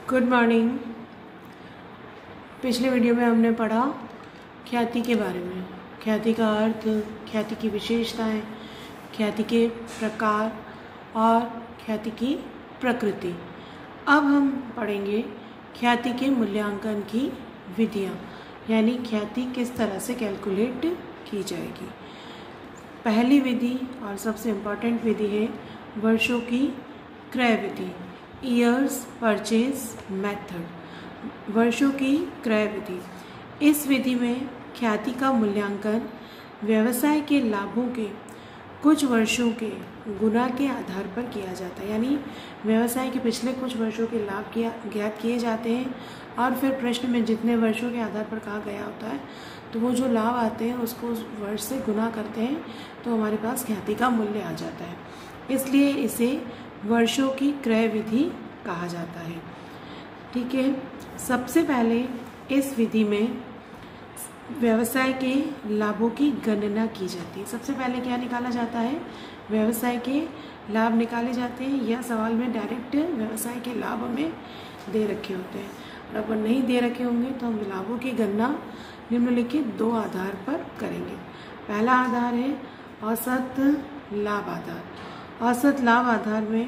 Good morning. पिछले video में हमने पढ़ा ख्याति के बारे में, ख्याति का अर्थ, ख्याति की विशेषताएं, ख्याति के प्रकार और ख्याति की प्रकृति। अब हम पढ़ेंगे ख्याति के मूल्यांकन की विधियां, यानी ख्याति किस तरह से कैलकुलेट की जाएगी। पहली विधि और सबसे इम्पॉर्टेंट विधि है वर्षों की क्रय विधि, ईयर्स परचेज मेथड। वर्षों की क्रय विधि, इस विधि में ख्याति का मूल्यांकन व्यवसाय के लाभों के कुछ वर्षों के गुना के आधार पर किया जाता है। यानी व्यवसाय के पिछले कुछ वर्षों के लाभ ज्ञात किए जाते हैं और फिर प्रश्न में जितने वर्षों के आधार पर कहा गया होता है तो वो जो लाभ आते हैं उसको उस वर्ष से गुना करते हैं तो हमारे पास ख्याति का मूल्य आ जाता है। इसलिए इसे वर्षों की क्रय विधि कहा जाता है। ठीक है, सबसे पहले इस विधि में व्यवसाय के लाभों की गणना की जाती है। सबसे पहले क्या निकाला जाता है? व्यवसाय के लाभ निकाले जाते हैं, या सवाल में डायरेक्ट व्यवसाय के लाभ हमें दे रखे होते हैं। और अगर नहीं दे रखे होंगे तो हम लाभों की गणना निम्नलिखित दो आधार पर करेंगे। पहला आधार है औसत लाभ आधार। औसत लाभ आधार में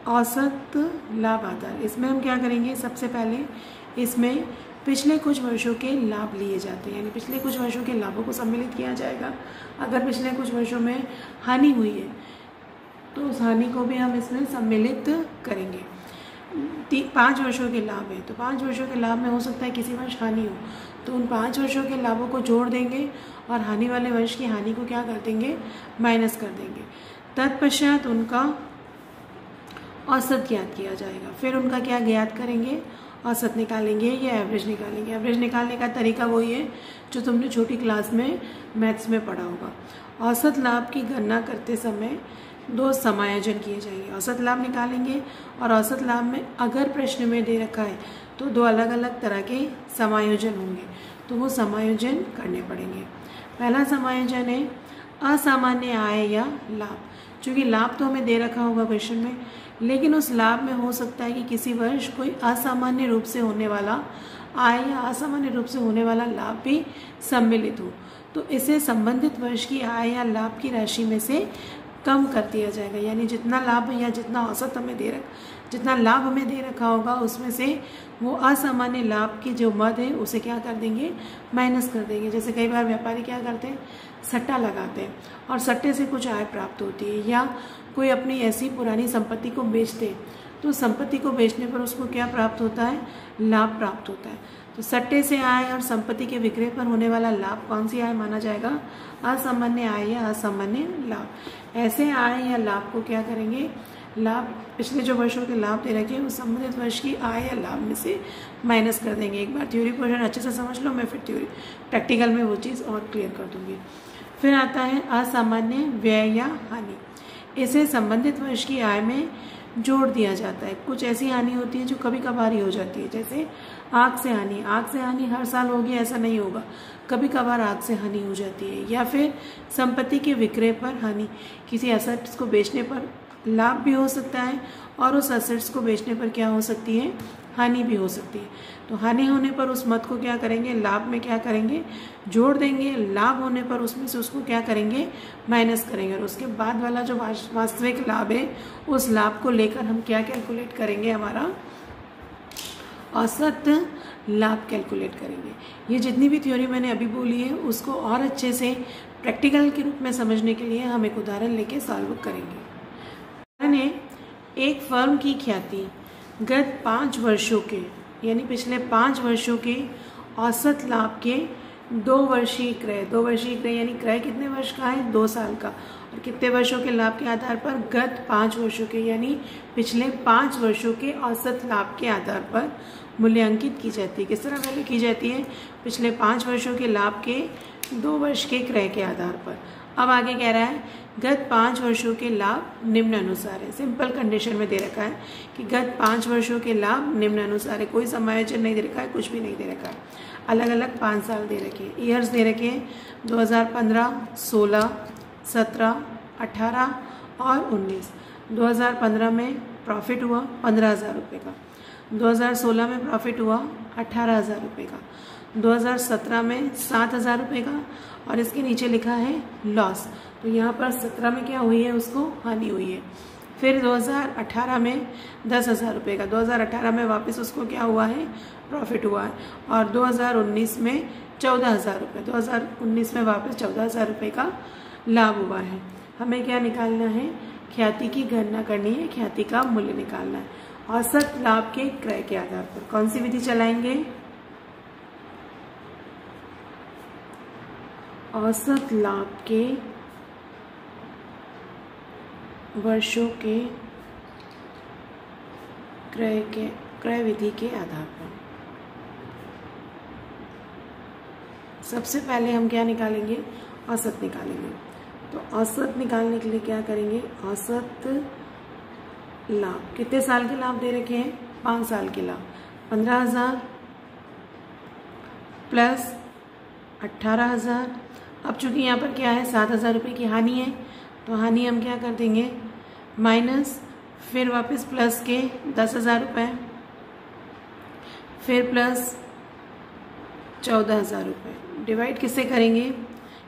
औसत लाभ आधार, इसमें हम क्या करेंगे? सबसे पहले इसमें पिछले कुछ वर्षों के लाभ लिए जाते हैं, यानी पिछले कुछ वर्षों के लाभों को सम्मिलित किया जाएगा। अगर पिछले कुछ वर्षों में हानि हुई है तो उस हानि को भी हम इसमें सम्मिलित करेंगे। 5 वर्षों के लाभ है तो 5 वर्षों के लाभ में हो सकता है किसी वर्ष हानि हो, तो उन 5 वर्षों के लाभों को जोड़ देंगे और हानि वाले वर्ष की हानि को क्या कर देंगे? माइनस कर देंगे। तत्पश्चात उनका औसत ज्ञात किया जाएगा। फिर उनका क्या ज्ञात करेंगे? औसत निकालेंगे या एवरेज निकालेंगे। एवरेज निकालने का तरीका वही है जो तुमने छोटी क्लास में मैथ्स में पढ़ा होगा। औसत लाभ की गणना करते समय 2 समायोजन किए जाएंगे। औसत लाभ निकालेंगे और औसत लाभ में अगर प्रश्न में दे रखा है तो 2 अलग अलग तरह के समायोजन होंगे, तो वो समायोजन करने पड़ेंगे। पहला समायोजन है असामान्य आय या लाभ। चूँकि लाभ तो हमें दे रखा होगा क्वेश्चन में, लेकिन उस लाभ में हो सकता है कि किसी वर्ष कोई असामान्य रूप से होने वाला आय या असामान्य रूप से होने वाला लाभ भी सम्मिलित हो, तो इसे संबंधित वर्ष की आय या लाभ की राशि में से कम कर दिया जाएगा। यानी जितना लाभ या जितना औसत हमें जितना लाभ हमें दे रखा होगा उसमें से वो असामान्य लाभ की जो मद है उसे क्या कर देंगे? माइनस कर देंगे। जैसे कई बार व्यापारी क्या करते हैं? सट्टा लगाते हैं और सट्टे से कुछ आय प्राप्त होती है, या कोई अपनी ऐसी पुरानी संपत्ति को बेचते हैं तो संपत्ति को बेचने पर उसको क्या प्राप्त होता है? लाभ प्राप्त होता है। तो सट्टे से आय और संपत्ति के विक्रय पर होने वाला लाभ कौन सी आय माना जाएगा? असामान्य आय या असामान्य लाभ। ऐसे आय या लाभ को क्या करेंगे? लाभ पिछले जो वर्षों के लाभ दे रखे हैं उस संबंधित वर्ष की आय या लाभ में से माइनस कर देंगे। एक बार थ्योरी पोर्शन अच्छे से समझ लो, मैं फिर थ्योरी प्रैक्टिकल में वो चीज़ और क्लियर कर दूंगी। फिर आता है असामान्य व्यय या हानि। इसे संबंधित वर्ष की आय में जोड़ दिया जाता है। कुछ ऐसी हानि होती है जो कभी कभार ही हो जाती है, जैसे आग से हानि। आग से हानि हर साल होगी ऐसा नहीं होगा, कभी कभार आग से हानि हो जाती है। या फिर संपत्ति के विक्रय पर हानि, किसी एसेट्स को बेचने पर लाभ भी हो सकता है और उस एसेट्स को बेचने पर क्या हो सकती है? हानि भी हो सकती है। तो हानि होने पर उस मद को क्या करेंगे? लाभ में क्या करेंगे? जोड़ देंगे। लाभ होने पर उसमें से उसको क्या करेंगे? माइनस करेंगे। और उसके बाद वाला जो वास्तविक लाभ है उस लाभ को लेकर हम क्या कैलकुलेट करेंगे? हमारा औसत लाभ कैलकुलेट करेंगे। ये जितनी भी थ्योरी मैंने अभी बोली है उसको और अच्छे से प्रैक्टिकल के रूप में समझने के लिए हम एक उदाहरण लेके सॉल्व करेंगे। मैंने एक फर्म की ख्याति गत 5 वर्षों के, यानी पिछले 5 वर्षों के औसत लाभ के 2 वर्षीय क्रय यानी क्रय कितने वर्ष का है? 2 साल का, और कितने वर्षों के लाभ के आधार पर? गत 5 वर्षों के, यानी पिछले 5 वर्षों के औसत लाभ के आधार पर मूल्यांकित की जाती है। किस तरह वैल्यू की जाती है? पिछले 5 वर्षों के लाभ के 2 वर्ष के क्रय के आधार पर। अब आगे कह रहा है गत 5 वर्षों के लाभ निम्न अनुसार है। सिंपल कंडीशन में दे रखा है कि गत 5 वर्षों के लाभ निम्न अनुसार है। कोई समायोजन नहीं दे रखा है, कुछ भी नहीं दे रखा है। अलग अलग 5 साल दे रखे हैं। ईयर्स दे रखे हैं 2015, 16, 17, 18 और 19। 2015 में प्रॉफिट हुआ 15,000 रुपये का। 2016 में प्रॉफिट हुआ 18,000 रुपये का, 2017 में 7,000 रुपये का, और इसके नीचे लिखा है लॉस। तो यहाँ पर 17 में क्या हुई है, उसको हानि हुई है। फिर 2018 में 10,000 रुपये का, 2018 में वापस उसको क्या हुआ है, प्रॉफिट हुआ है। और 2019 में 14,000 रुपये, 2019 में वापस 14,000 रुपये का लाभ हुआ है। हमें क्या निकालना है, ख्याति की गणना करनी है, ख्याति का मूल्य निकालना है। औसत लाभ के क्रय के आधार पर कौन सी विधि चलाएंगे, औसत लाभ के वर्षों के क्रय विधि के आधार पर। सबसे पहले हम क्या निकालेंगे, औसत निकालेंगे। तो औसत निकालने के लिए क्या करेंगे, औसत लाभ, कितने साल के लाभ दे रखे हैं, 5 साल के लाभ, 15,000 प्लस 18,000। अब चूंकि यहाँ पर क्या है, 7,000 रुपये की हानि है, तो हानि हम क्या कर देंगे, माइनस, फिर वापस प्लस के 10,000 रुपये, फिर प्लस 14,000 रुपये, डिवाइड किससे करेंगे,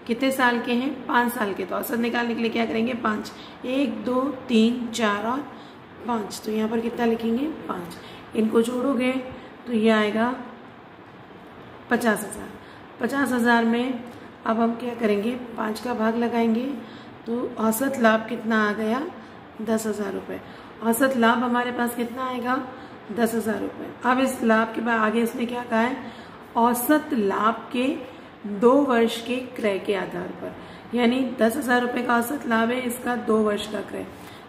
कितने साल के हैं, 5 साल के। तो औसत निकालने के लिए क्या करेंगे, 5, 1 2 3 4 और 5। तो यहाँ पर कितना लिखेंगे, 5। इनको जोड़ोगे तो ये आएगा 50,000। 50,000 में अब हम क्या करेंगे, 5 का भाग लगाएंगे, तो औसत लाभ कितना आ गया, 10,000 रुपये। औसत लाभ हमारे पास कितना आएगा, 10,000 रुपये। अब इस लाभ के बाद आगे इसने क्या कहा है, औसत लाभ के 2 वर्ष के क्रय के आधार पर, यानी 10,000 रुपये का औसत लाभ है, इसका 2 वर्ष का क्रय।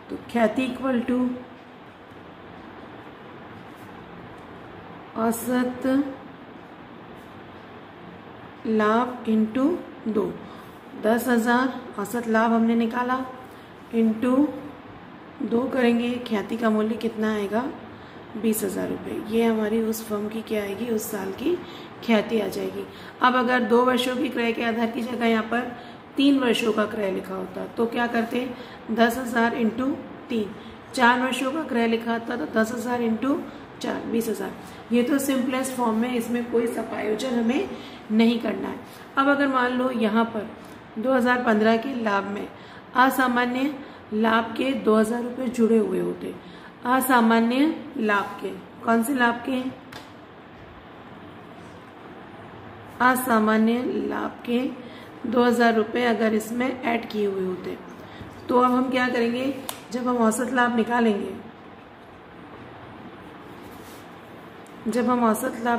तो ख्याति इक्वल टू औसत लाभ इंटू 2, 10,000 औसत लाभ हमने निकाला, इंटू 2 करेंगे, ख्याति का मूल्य कितना आएगा, 20,000 रुपये। ये हमारी उस फर्म की क्या आएगी, उस साल की ख्याति आ जाएगी। अब अगर 2 वर्षों की क्रय के आधार की जगह यहाँ पर 3 वर्षों का क्रय लिखा होता तो क्या करते, 10,000 इंटू 3, 4 वर्षों का क्रय लिखा होता तो 10,000 इंटू 4, 20,000। ये तो सिंपलेस्ट फॉर्म में, इसमें कोई समायोजन हमें नहीं करना है। अब अगर मान लो यहाँ पर 2015 के लाभ में असामान्य लाभ के 2,000 रुपये जुड़े हुए होते, असामान्य लाभ के, कौन से लाभ के, असामान्य लाभ के 2,000 रुपये अगर इसमें ऐड किए हुए होते, तो अब हम क्या करेंगे, जब हम औसत लाभ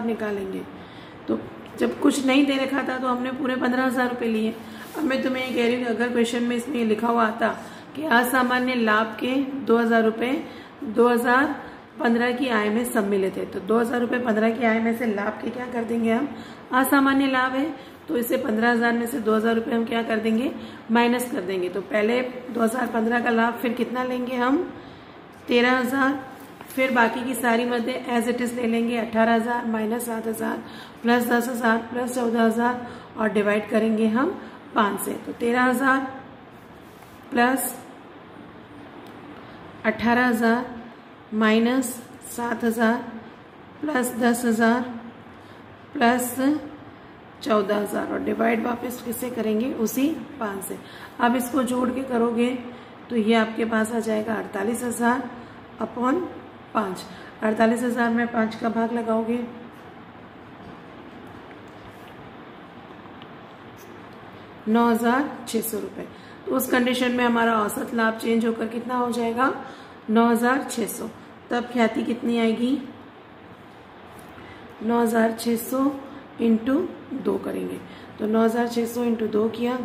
निकालेंगे, तो जब कुछ नहीं दे रखा था तो हमने पूरे 15,000 रुपये लिए। अब मैं तुम्हें ये कह रही हूँ कि अगर क्वेश्चन में इसमें लिखा हुआ आता कि असामान्य लाभ के 2,000 रुपये 2015 की आय में सम्मिलित है, तो 2,000 रुपये 15 की आय में से लाभ के क्या कर देंगे हम, असामान्य लाभ है, तो इसे 15,000 में से 2,000 रुपये हम क्या कर देंगे, माइनस कर देंगे। तो पहले 2015 का लाभ, फिर कितना लेंगे हम, 13,000, फिर बाकी की सारी मदें एज इट इज ले लेंगे, 18,000 माइनस 7,000 प्लस 10,000 प्लस 14,000 और डिवाइड करेंगे हम 5 से। तो 13,000 प्लस 18,000 माइनस 7,000 प्लस 10,000 प्लस 14,000 और डिवाइड वापस किससे करेंगे, उसी 5 से। अब इसको जोड़ के करोगे तो ये आपके पास आ जाएगा 48,000 अपॉन 5। 48,000 में 5 का भाग लगाओगे, 9,600 रुपये। तो उस कंडीशन में हमारा औसत लाभ चेंज होकर कितना हो जाएगा, 9,600। तब ख्याति कितनी आएगी, 9,600 इंटू 2 करेंगे, तो 9,600 इंटू 2 किया,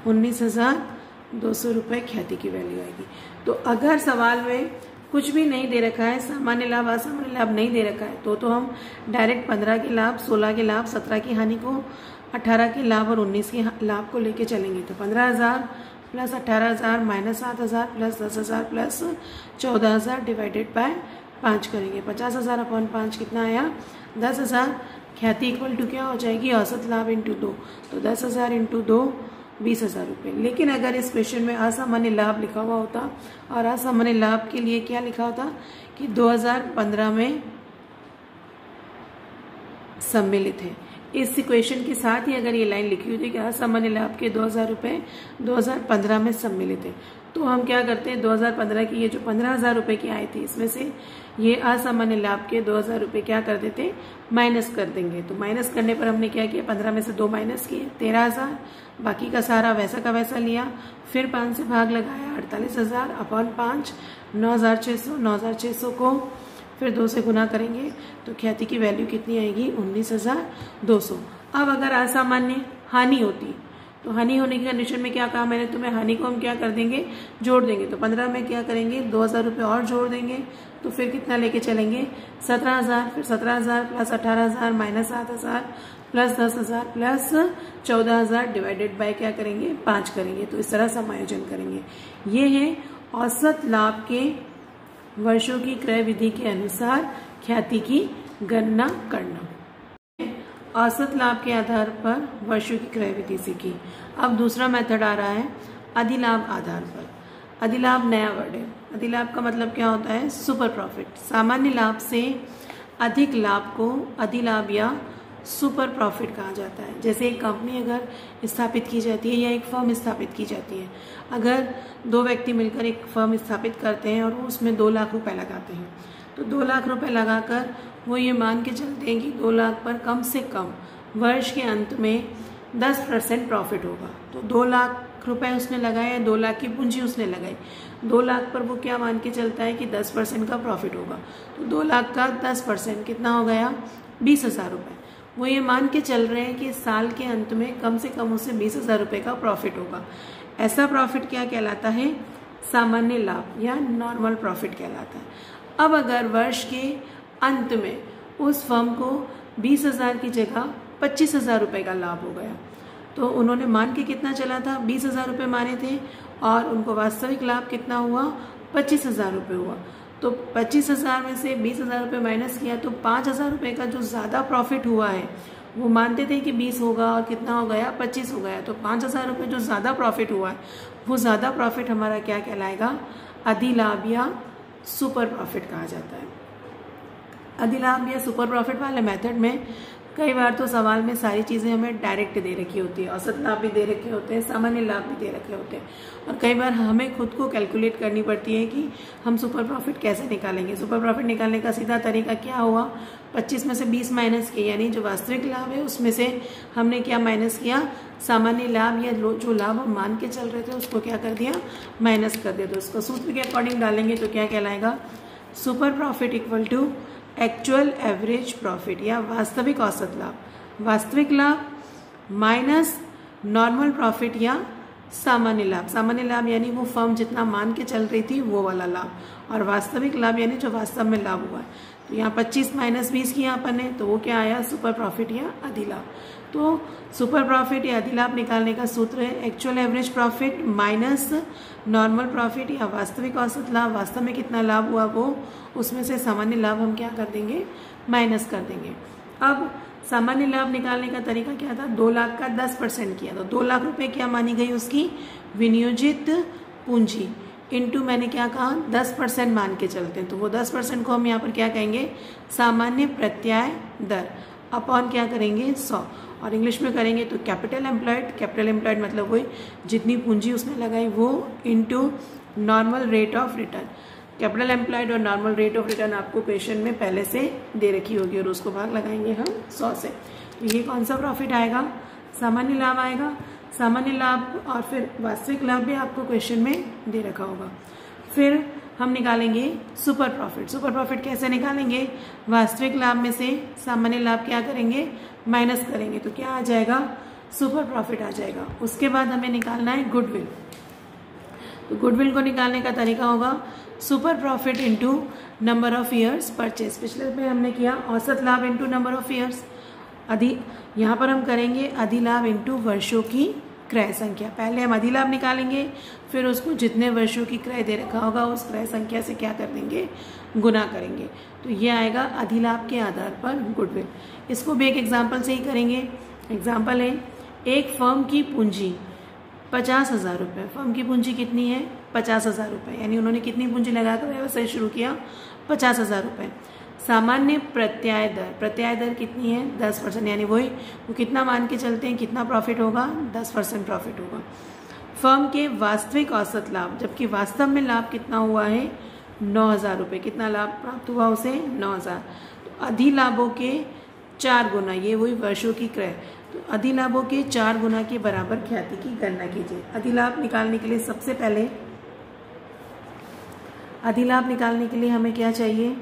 19,200 रुपये ख्याति की वैल्यू आएगी। तो अगर सवाल में कुछ भी नहीं दे रखा है, सामान्य लाभ असामान्य लाभ नहीं दे रखा है, तो हम डायरेक्ट 15 के लाभ, 16 के लाभ, 17 की हानि को, 18 के लाभ और 19 के लाभ को लेके चलेंगे। तो 15,000 plus 18,000 minus 7,000 plus 10,000 plus 14,000 divided by 5 करेंगे। 50,000 अपॉन 5 कितना आया, 10,000। ख्याति इक्वल टू क्या हो जाएगी, औसत लाभ इंटू 2, तो 10,000 इंटू 2 20,000 रुपये। लेकिन अगर इस क्वेश्चन में असामान्य लाभ लिखा हुआ होता और असामान्य लाभ के लिए क्या लिखा होता कि 2015 में सम्मिलित है, इस इक्वेशन के साथ ही अगर ये लाइन लिखी हुई थी कि असामान्य लाभ के 2,000 रुपये 2015 में सम्मिलित है, तो हम क्या करते हैं 2015 की ये जो 15,000 रुपये की आई थी इसमें से ये असामान्य लाभ के 2,000 रुपये क्या कर देते माइनस कर देंगे। तो माइनस करने पर हमने क्या किया 15 में से 2 माइनस किए 13,000, बाकी का सारा वैसा का वैसा लिया, फिर 5 से भाग लगाया 48,000 अपॉन 5 9,600, 9,600 को फिर 2 से गुना करेंगे तो ख्याति की वैल्यू कितनी आएगी 19,200। अब अगर असामान्य हानि होती तो हानि होने की कंडीशन में क्या कहा मैंने तुम्हें, हानि को हम क्या कर देंगे जोड़ देंगे। तो 15 में क्या करेंगे 2,000 रुपये और जोड़ देंगे, तो फिर कितना लेके चलेंगे 17,000, फिर 17,000 plus 18,000 minus 7,000 plus 10,000 plus 14,000 divided by क्या करेंगे 5 करेंगे। तो इस तरह समायोजन करेंगे। ये है औसत लाभ के वर्षों की क्रय विधि के अनुसार ख्याति की गणना करना। औसत लाभ के आधार पर वर्षों की क्रय विधि सीखी। अब दूसरा मेथड आ रहा है अधिलाभ आधार पर। अधिलाभ नया वर्ड है। अधिलाभ का मतलब क्या होता है सुपर प्रॉफिट। सामान्य लाभ से अधिक लाभ को अधिलाभ या सुपर प्रॉफिट कहा जाता है। जैसे एक कंपनी अगर स्थापित की जाती है या एक फर्म स्थापित की जाती है, अगर 2 व्यक्ति मिलकर एक फर्म स्थापित करते हैं और वो उसमें 2 लाख रुपए लगाते हैं, तो 2 लाख रुपए लगाकर वो ये मान के चलते हैं कि 2 लाख पर कम से कम वर्ष के अंत में 10% प्रॉफिट होगा। तो 2 लाख रुपए उसने लगाए, 2 लाख की पूंजी उसने लगाई, 2 लाख पर वो क्या मान के चलता है कि 10% का प्रॉफिट होगा। तो 2 लाख का 10% कितना हो गया 20,000 रुपये। वो ये मान के चल रहे हैं कि साल के अंत में कम से कम उसे 20,000 रुपये का प्रॉफिट होगा। ऐसा प्रॉफिट क्या कहलाता है सामान्य लाभ या नॉर्मल प्रॉफिट कहलाता है। अब अगर वर्ष के अंत में उस फर्म को 20,000 की जगह 25,000 रुपये का लाभ हो गया, तो उन्होंने मान के कितना चला था 20,000 रुपये माने थे और उनको वास्तविक लाभ कितना हुआ 25,000 रुपये हुआ। तो 25,000 में से 20,000 रुपये माइनस किया तो 5,000 रुपये का जो ज़्यादा प्रॉफिट हुआ है, वो मानते थे कि 20 होगा और कितना हो गया 25 हो गया। तो 5,000 रुपये जो ज़्यादा प्रॉफिट हुआ है वो ज़्यादा प्रॉफिट हमारा क्या कहलाएगा अधिलाभ या सुपर प्रॉफिट कहा जाता है। अधिलाभ या सुपर प्रॉफिट वाले मेथड में कई बार तो सवाल में सारी चीज़ें हमें डायरेक्ट दे रखी होती है, औसत लाभ भी दे रखे होते हैं, सामान्य लाभ भी दे रखे होते हैं, और कई बार हमें खुद को कैलकुलेट करनी पड़ती है कि हम सुपर प्रॉफिट कैसे निकालेंगे। सुपर प्रॉफिट निकालने का सीधा तरीका क्या हुआ 25 में से 20 माइनस किया, यानी जो वास्तविक लाभ है उसमें से हमने क्या माइनस किया सामान्य लाभ या जो लाभ हम मान के चल रहे थे उसको क्या कर दिया माइनस कर दिया। तो उसको सूत्र के अकॉर्डिंग डालेंगे तो क्या कहलाएगा super profit equal to actual average profit या वास्तविक औसत लाभ। वास्तविक लाभ माइनस नॉर्मल प्रॉफिट या सामान्य लाभ। सामान्य लाभ यानी वो फर्म जितना मान के चल रही थी वो वाला लाभ, और वास्तविक लाभ यानी जो वास्तव में लाभ हुआ है। तो यहाँ 25 माइनस 20 किया अपन ने, तो वो क्या आया सुपर प्रॉफिट या अधिलाभ। तो सुपर प्रॉफिट या अधिलाभ निकालने का सूत्र है actual average profit minus normal profit या वास्तविक औसत लाभ। वास्तव में कितना लाभ हुआ वो उसमें से सामान्य लाभ हम क्या कर देंगे माइनस कर देंगे। अब सामान्य लाभ निकालने का तरीका क्या था 2 लाख का 10% किया, तो 2 लाख रुपए क्या मानी गई उसकी विनियोजित पूंजी इनटू मैंने क्या कहा 10% मान के चलते हैं, तो वो 10% को हम यहाँ पर क्या कहेंगे सामान्य प्रत्याय दर अपॉन क्या करेंगे 100, और इंग्लिश में करेंगे तो कैपिटल एम्प्लॉयड मतलब वही जितनी पूंजी उसने लगाई वो into normal rate of return. Capital employed और नॉर्मल रेट ऑफ रिटर्न आपको क्वेश्चन में पहले से दे रखी होगी और उसको भाग लगाएंगे हम 100 से। तो ये कौन सा प्रॉफिट आएगा सामान्य लाभ आएगा। सामान्य लाभ और फिर वास्तविक लाभ भी आपको क्वेश्चन में दे रखा होगा। फिर हम निकालेंगे सुपर प्रॉफिट। सुपर प्रॉफिट कैसे निकालेंगे वास्तविक लाभ में से सामान्य लाभ क्या करेंगे माइनस करेंगे, तो क्या आ जाएगा सुपर प्रॉफिट आ जाएगा। उसके बाद हमें निकालना है गुडविल। तो गुडविल को निकालने का तरीका होगा super profit into number of years purchase. पिछले में हमने किया औसत लाभ इंटू नंबर ऑफ ईयर्स। यहाँ पर हम करेंगे अधिलाभ इंटू वर्षों की क्रय संख्या। पहले हम अधिलाभ निकालेंगे, फिर उसको जितने वर्षों की क्रय दे रखा होगा उस क्रय संख्या से क्या कर देंगे गुना करेंगे। तो ये आएगा अधिलाभ के आधार पर गुडविल। इसको भी एक एग्जाम्पल से ही करेंगे। एग्जाम्पल है एक फर्म की पूंजी 50,000 रुपये। फर्म की पूंजी कितनी है? 50,000 रुपये, यानी उन्होंने कितनी पूंजी लगाकर व्यवसाय शुरू किया? 50,000 रुपये। सामान्य प्रत्याय दर कितनी है? 10%, यानी वही वो कितना मान के चलते हैं, कितना प्रॉफिट होगा? 10% प्रॉफिट होगा। फर्म के वास्तविक औसत लाभ, जबकि वास्तव में लाभ कितना हुआ है? 9,000 रुपये। कितना लाभ प्राप्त हुआ उसे? 9,000। तो अधिलाभों के 4 गुना, ये वही वर्षों की क्रय, तो अधिलाभों के 4 गुना के बराबर ख्याति की गणना कीजिए। अधिलाभ निकालने के लिए सबसे पहले अधिलाभ निकालने के लिए हमें क्या चाहिए?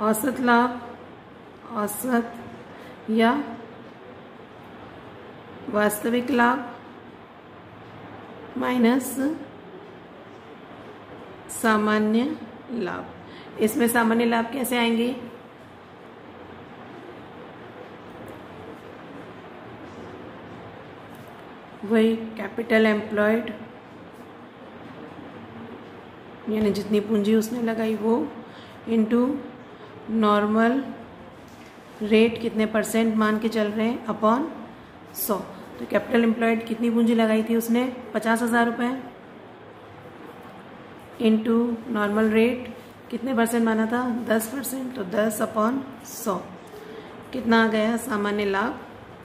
औसत लाभ, औसत या वास्तविक लाभ माइनस सामान्य लाभ। इसमें सामान्य लाभ कैसे आएंगे? वही कैपिटल एम्प्लॉयड, यानी जितनी पूंजी उसने लगाई वो, इनटू नॉर्मल रेट, कितने परसेंट मान के चल रहे हैं, अपॉन 100। तो कैपिटल एम्प्लॉयड कितनी पूंजी लगाई थी उसने? 50,000 रुपये, इनटू नॉर्मल रेट कितने परसेंट माना था? 10%, तो 10 अपॉन 100। कितना आ गया? सामान्य लाभ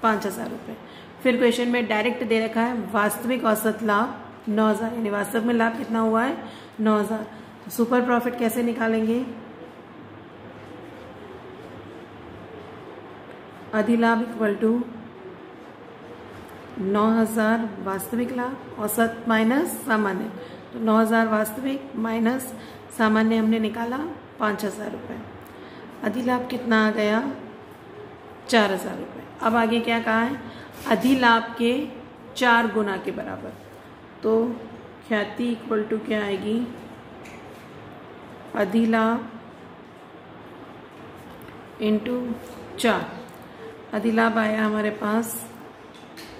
5,000 रुपये। फिर क्वेश्चन में डायरेक्ट दे रखा है वास्तविक औसत लाभ 9,000, यानी वास्तव में लाभ कितना हुआ है? 9,000। तो सुपर प्रॉफिट कैसे निकालेंगे? अधिलाभ इक्वल टू 9,000 वास्तविक लाभ, औसत माइनस सामान्य, तो 9,000 वास्तविक माइनस सामान्य हमने निकाला 5,000 रुपये। अधिलाभ कितना आ गया? 4,000 रुपये। अब आगे क्या कहा है? अधिलाभ के 4 गुना के बराबर, तो ख्याति इक्वल टू क्या आएगी? अधिलाभ इंटू 4। अधिलाभ आया हमारे पास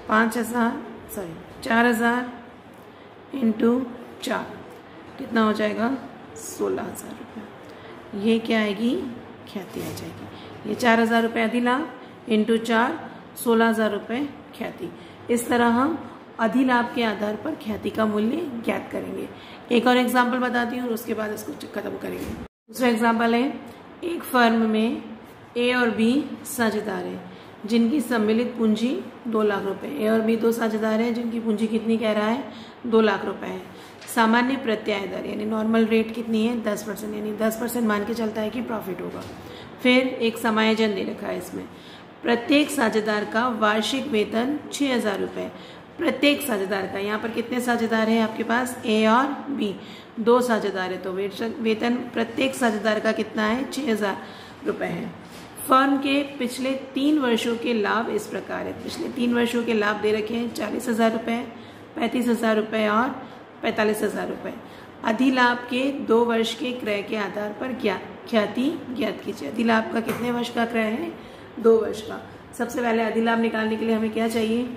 4,000 इंटू 4, कितना हो जाएगा? 16,000 रुपये। ये क्या आएगी? ख्याति आ जाएगी। ये 4,000 रुपये अधिलाभ इंटू 4, 16,000 रुपये ख्याति। इस तरह हम अधिलाभ के आधार पर ख्याति का मूल्य ज्ञात करेंगे। एक और एग्जाम्पल बताती हूँ और उसके बाद इसको खत्म करेंगे। दूसरा एग्जाम्पल है, एक फर्म में ए और बी साझेदार हैं जिनकी सम्मिलित पूंजी 2 लाख रुपए। ए और बी 2 साझेदार हैं जिनकी पूंजी कितनी कह रहा है? 2 लाख रुपए है। सामान्य प्रत्याय दर यानी नॉर्मल रेट कितनी है? 10%, यानी 10% मान के चलता है कि प्रॉफिट होगा। फिर एक समायोजन दे रखा है इसमें, प्रत्येक साझेदार का वार्षिक वेतन 6,000 रुपये। प्रत्येक साझेदार का, यहाँ पर कितने साझेदार हैं आपके पास? ए और बी, 2 साझेदार है, तो वेतन प्रत्येक साझेदार का कितना है? 6,000 रुपये है। फर्म के पिछले 3 वर्षों के लाभ इस प्रकार है। पिछले 3 वर्षों के लाभ दे रखे हैं 40,000 रुपये, 35,000 रुपये और 45,000 रुपये। अधिलाभ के 2 वर्ष के क्रय के आधार पर ख्याति ज्ञात कीजिए। अधिलाभ का कितने वर्ष का क्रय है? 2 वर्ष का। सबसे पहले अधिलाभ निकालने के लिए हमें क्या चाहिए?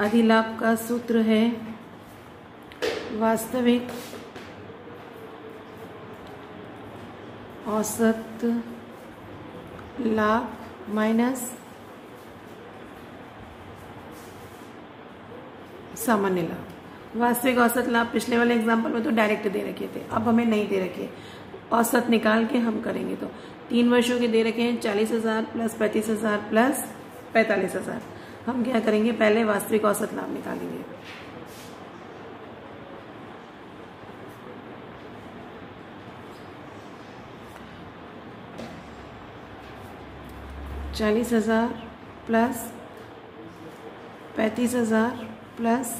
अधिलाभ का सूत्र है वास्तविक औसत लाभ माइनस सामान्य लाभ। वास्तविक औसत लाभ पिछले वाले एग्जाम्पल में तो डायरेक्ट दे रखे थे, अब हमें नहीं दे रखे, औसत निकाल के हम करेंगे। तो 3 वर्षों के दे रखे हैं 40,000 प्लस 35,000 प्लस 45,000। हम क्या करेंगे? पहले वास्तविक औसत लाभ निकालेंगे। $40,000 प्लस 35,000 प्लस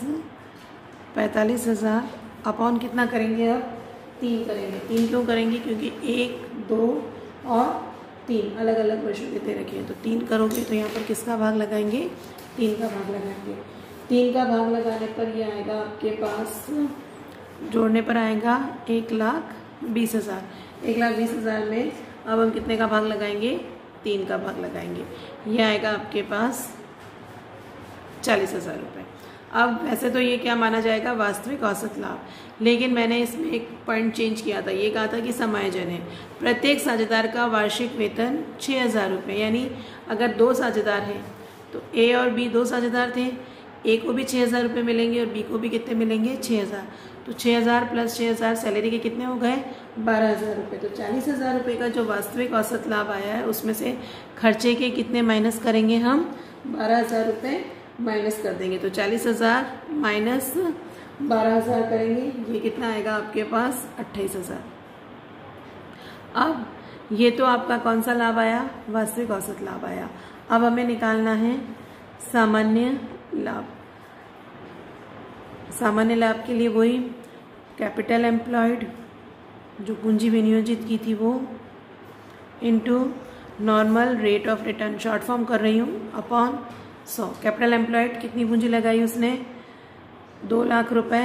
45,000 अपॉन कितना करेंगे? अब 3 करेंगे। 3 क्यों करेंगे? क्योंकि 1, 2 और 3 अलग अलग वर्षों के दे रखे हैं, तो 3 करोगे तो यहाँ पर किसका भाग लगाएंगे? 3 का भाग लगाएंगे। 3 का भाग लगाने पर यह आएगा आपके पास, जोड़ने पर आएगा 1,20,000। 1,20,000 में अब हम कितने का भाग लगाएंगे? 3 का भाग लगाएंगे। यह आएगा आपके पास 40,000 रुपये। अब वैसे तो ये क्या माना जाएगा, वास्तविक औसत लाभ, लेकिन मैंने इसमें एक पॉइंट चेंज किया था। ये कहा था कि समायोजन है। प्रत्येक साझेदार का वार्षिक वेतन 6,000 रुपये, यानी अगर 2 साझेदार हैं तो ए और बी 2 साझेदार थे, ए को भी 6,000 रुपये मिलेंगे और बी को भी कितने मिलेंगे, 6,000। तो 6,000 प्लस 6,000 सैलरी के कितने हो गए, 12,000 रुपये। तो 40,000 रुपये का जो वास्तविक औसत लाभ आया है उसमें से खर्चे के कितने माइनस करेंगे हम, 12,000 रुपये माइनस कर देंगे। तो 40,000 माइनस 12,000 करेंगे, ये कितना आएगा आपके पास, 28,000। अब ये तो आपका कौन सा लाभ आया, वास्तविक औसत लाभ आया। अब हमें निकालना है सामान्य लाभ। सामान्य लाभ के लिए वही कैपिटल एम्प्लॉयड जो पूंजी विनियोजित की थी वो, into normal rate of return, short form कर रही हूँ, अपॉन 100। कैपिटल एम्प्लॉयड कितनी पूंजी लगाई उसने, 2 लाख रुपए,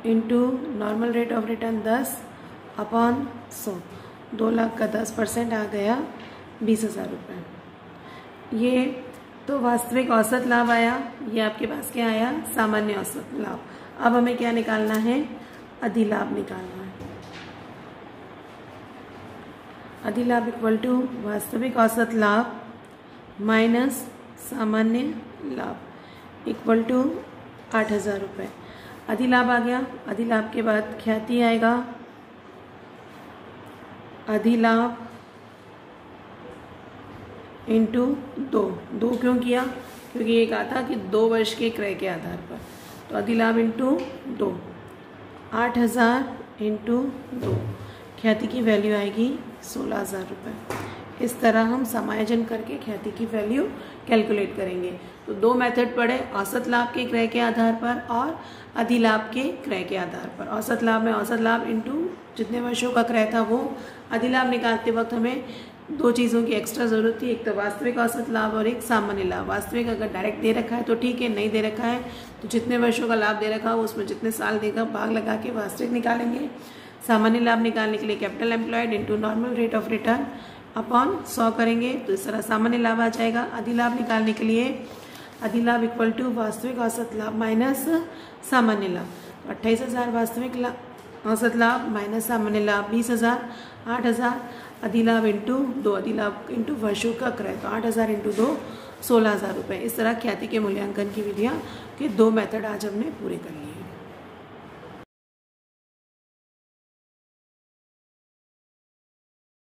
into normal rate of return 10 upon 100। 2 lakh का 10% आ गया 20,000 रुपये। ये तो वास्तविक औसत लाभ आया। ये आपके पास क्या आया, सामान्य औसत लाभ। अब हमें क्या निकालना है, अधिलाभ निकालना है। अधिलाभ इक्वल टू वास्तविक औसत लाभ माइनस सामान्य लाभ इक्वल टू 8,000 रुपये। अधिलाभ आ गया। अधिलाभ के बाद ख्याति आएगा। अधिलाभ इंटू 2 क्यों किया, क्योंकि ये कहा था कि 2 वर्ष के क्रय के आधार पर। तो अधिलाभ इंटू 2, 8,000 इंटू 2, ख्याति की वैल्यू आएगी 16,000 रुपये। इस तरह हम समायोजन करके ख्याति की वैल्यू कैलकुलेट करेंगे। तो 2 मेथड पढ़े, औसत लाभ के क्रय के आधार पर और अधिलाभ के क्रय के आधार पर। औसत लाभ में औसत लाभ इंटू जितने वर्षों का क्रय था वो। अधिलाभ निकालते वक्त हमें 2 चीज़ों की एक्स्ट्रा ज़रूरत थी, एक तो वास्तविक औसत लाभ और एक सामान्य लाभ। वास्तविक अगर डायरेक्ट दे रखा है तो ठीक है, नहीं दे रखा है तो जितने वर्षों का लाभ दे रखा हो उसमें जितने साल देगा भाग लगा के वास्तविक निकालेंगे। सामान्य लाभ निकालने के लिए capital employed into normal rate of return upon 100 करेंगे, तो इस तरह सामान्य लाभ आ जाएगा। अधिलाभ निकालने के लिए अधिलाभ इक्वल टू वास्तविक औसत लाभ माइनस सामान्य लाभ। 28,000 वास्तविक औसत लाभ माइनस सामान्य लाभ 20,000, 8,000 अधिलाभ इंटू 2, अधिलाभ इंटू वर्षों का क्रय, तो 8,000 इंटू 2 16,000 रुपये। इस तरह ख्याति के मूल्यांकन की विधियाँ के 2 मेथड आज हमने पूरे कर लिए।